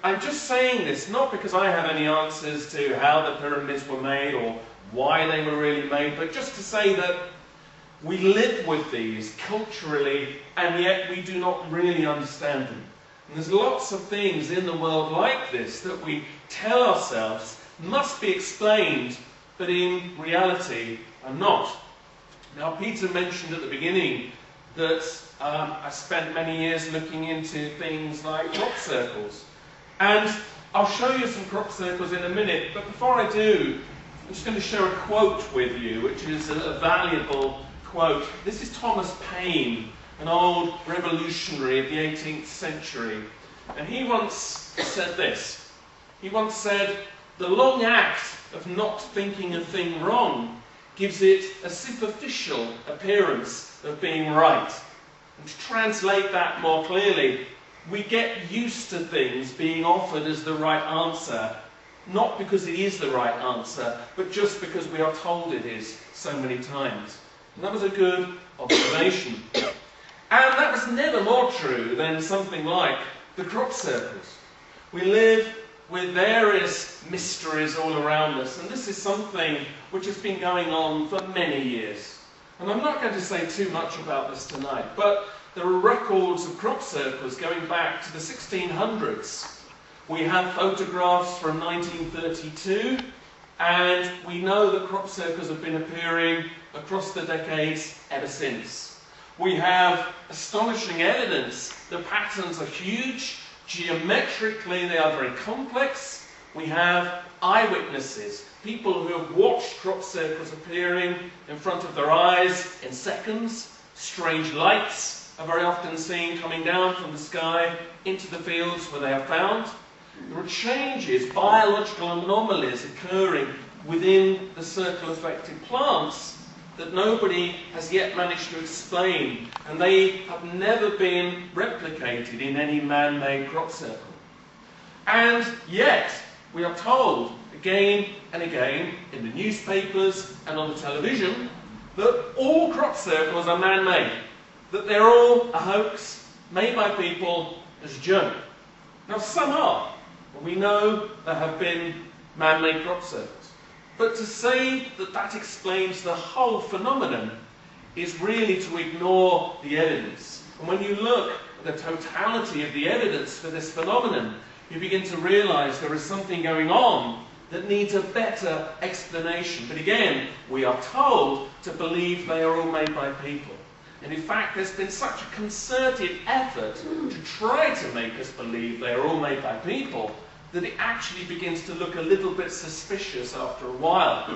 I'm just saying this not because I have any answers to how the pyramids were made or why they were really made, but just to say that we live with these culturally, and yet we do not really understand them. And there's lots of things in the world like this that we tell ourselves must be explained, but in reality are not. Now, Peter mentioned at the beginning that I spent many years looking into things like crop circles. And I'll show you some crop circles in a minute, but before I do, I'm just going to share a quote with you, which is a valuable quote. This is Thomas Paine, an old revolutionary of the 18th century. And he once said this. He once said, "The long act of not thinking a thing wrong gives it a superficial appearance of being right." And to translate that more clearly, we get used to things being offered as the right answer, not because it is the right answer, but just because we are told it is so many times. And that was a good observation. And that was never more true than something like the crop circles. We live with various mysteries all around us, and this is something which has been going on for many years. And I'm not going to say too much about this tonight, but there are records of crop circles going back to the 1600s. We have photographs from 1932, and we know that crop circles have been appearing across the decades ever since. We have astonishing evidence. The patterns are huge. Geometrically, they are very complex. We have eyewitnesses, people who have watched crop circles appearing in front of their eyes in seconds. Strange lights are very often seen coming down from the sky into the fields where they are found. There are changes, biological anomalies occurring within the circle-affected plants that nobody has yet managed to explain, and they have never been replicated in any man-made crop circle. And yet, we are told again and again in the newspapers and on the television that all crop circles are man-made, that they're all a hoax made by people as a joke. Now, some are. We know there have been man-made crop circles. But to say that that explains the whole phenomenon is really to ignore the evidence. And when you look at the totality of the evidence for this phenomenon, you begin to realize there is something going on that needs a better explanation. But again, we are told to believe they are all made by people. And in fact, there's been such a concerted effort to try to make us believe they are all made by people that it actually begins to look a little bit suspicious after a while.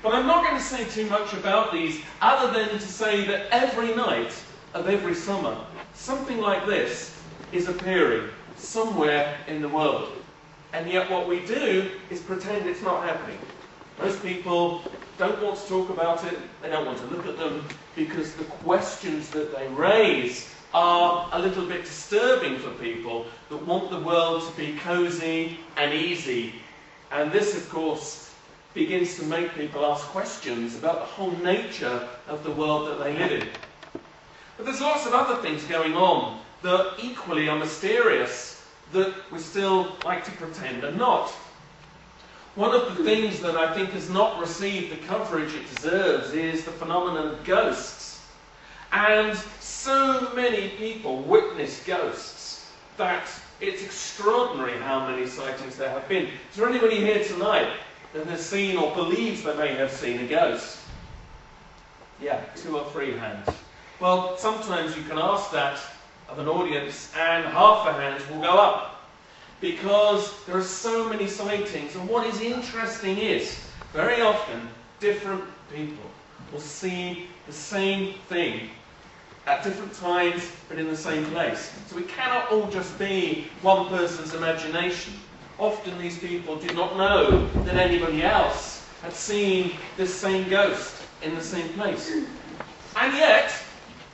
But I'm not going to say too much about these, other than to say that every night of every summer, something like this is appearing somewhere in the world. And yet what we do is pretend it's not happening. Most people don't want to talk about it, they don't want to look at them, because the questions that they raise are a little bit disturbing for people that want the world to be cosy and easy. And this, of course, begins to make people ask questions about the whole nature of the world that they live in. But there's lots of other things going on that equally are mysterious that we still like to pretend are not. One of the things that I think has not received the coverage it deserves is the phenomenon of ghosts. And so many people witness ghosts that it's extraordinary how many sightings there have been. Is there anybody here tonight that has seen or believes they may have seen a ghost? Yeah, 2 or 3 hands. Well, sometimes you can ask that of an audience and half the hands will go up, because there are so many sightings. And what is interesting is, very often, different people will see the same thing at different times, but in the same place. So it cannot all just be one person's imagination. Often these people did not know that anybody else had seen this same ghost in the same place. And yet,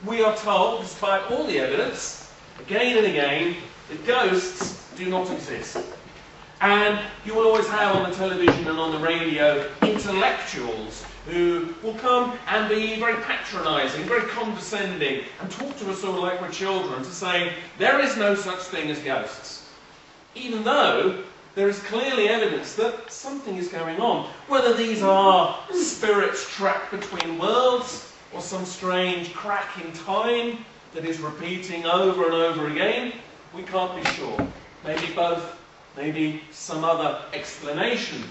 we are told, despite all the evidence, again and again, that ghosts do not exist. And you will always have on the television and on the radio intellectuals who will come and be very patronising, very condescending, and talk to us all like we're children to say, there is no such thing as ghosts. even though there is clearly evidence that something is going on. Whether these are spirits trapped between worlds, or some strange crack in time that is repeating over and over again, we can't be sure. Maybe both, maybe some other explanation.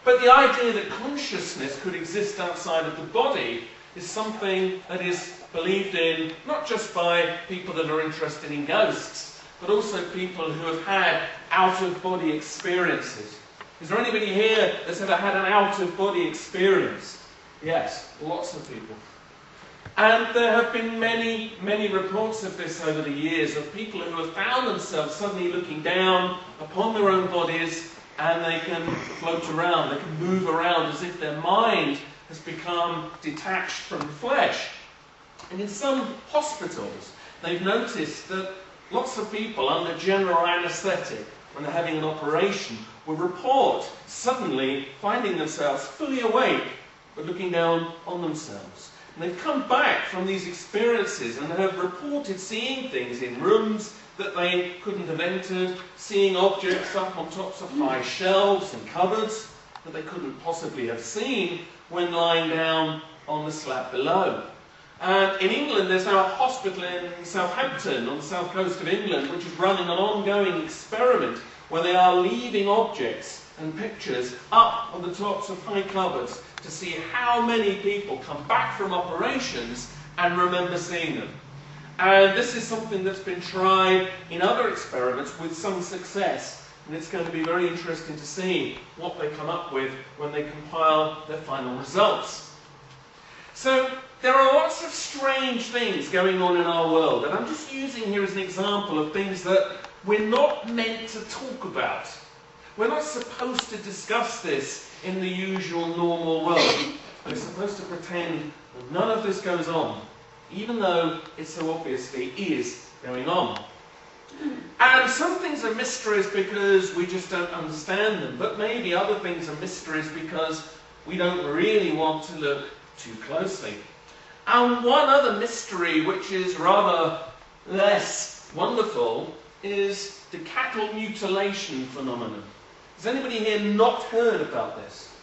But the idea that consciousness could exist outside of the body is something that is believed in not just by people that are interested in ghosts, but also people who have had out-of-body experiences. Is there anybody here that's ever had an out-of-body experience? Yes, lots of people. And there have been many, many reports of this over the years, of people who have found themselves suddenly looking down upon their own bodies, and they can float around, they can move around as if their mind has become detached from the flesh. And in some hospitals, they've noticed that lots of people under general anaesthetic, when they're having an operation, will report suddenly finding themselves fully awake, but looking down on themselves. And they've come back from these experiences and have reported seeing things in rooms that they couldn't have entered, seeing objects up on tops of high shelves and cupboards that they couldn't possibly have seen when lying down on the slab below. And in England, there's now a hospital in Southampton, on the south coast of England, which is running an ongoing experiment where they are leaving objects and pictures up on the tops of high cupboards to see how many people come back from operations and remember seeing them. And this is something that's been tried in other experiments with some success. And it's going to be very interesting to see what they come up with when they compile their final results. So there are lots of strange things going on in our world. And I'm just using here as an example of things that we're not meant to talk about. We're not supposed to discuss this in the usual normal world. We're supposed to pretend that none of this goes on, even though it so obviously is going on. And some things are mysteries because we just don't understand them, but maybe other things are mysteries because we don't really want to look too closely. And one other mystery, which is rather less wonderful, is the cattle mutilation phenomenon. Has anybody here not heard about this?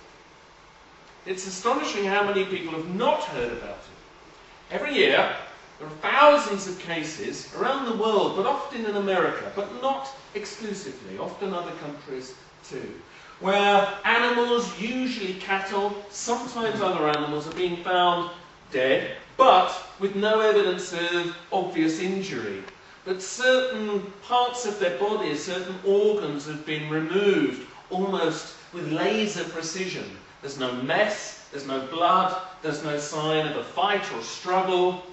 It's astonishing how many people have not heard about it. Every year, there are thousands of cases around the world, but often in America, but not exclusively, often other countries too, where animals, usually cattle, sometimes other animals, are being found dead, but with no evidence of obvious injury. But certain parts of their bodies, certain organs have been removed almost with laser precision. There's no mess, there's no blood, there's no sign of a fight or struggle,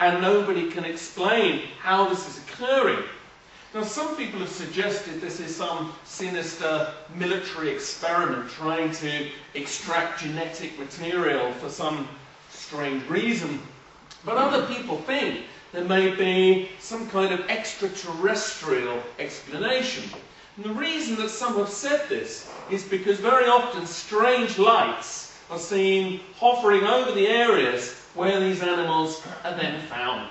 and nobody can explain how this is occurring. Now, some people have suggested this is some sinister military experiment trying to extract genetic material for some strange reason. But other people think there may be some kind of extraterrestrial explanation. And the reason that some have said this is because very often strange lights are seen hovering over the areas where these animals are then found.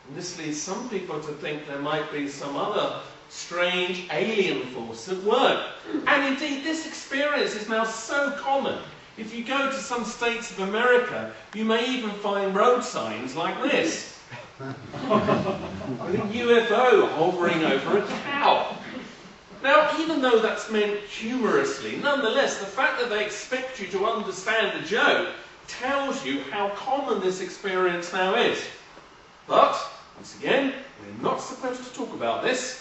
And this leads some people to think there might be some other strange alien force at work. And indeed, this experience is now so common. If you go to some states of America, you may even find road signs like this. With a UFO hovering over a cow. Now, even though that's meant humorously, nonetheless, the fact that they expect you to understand the joke tells you how common this experience now is. But, once again, we're not supposed to talk about this.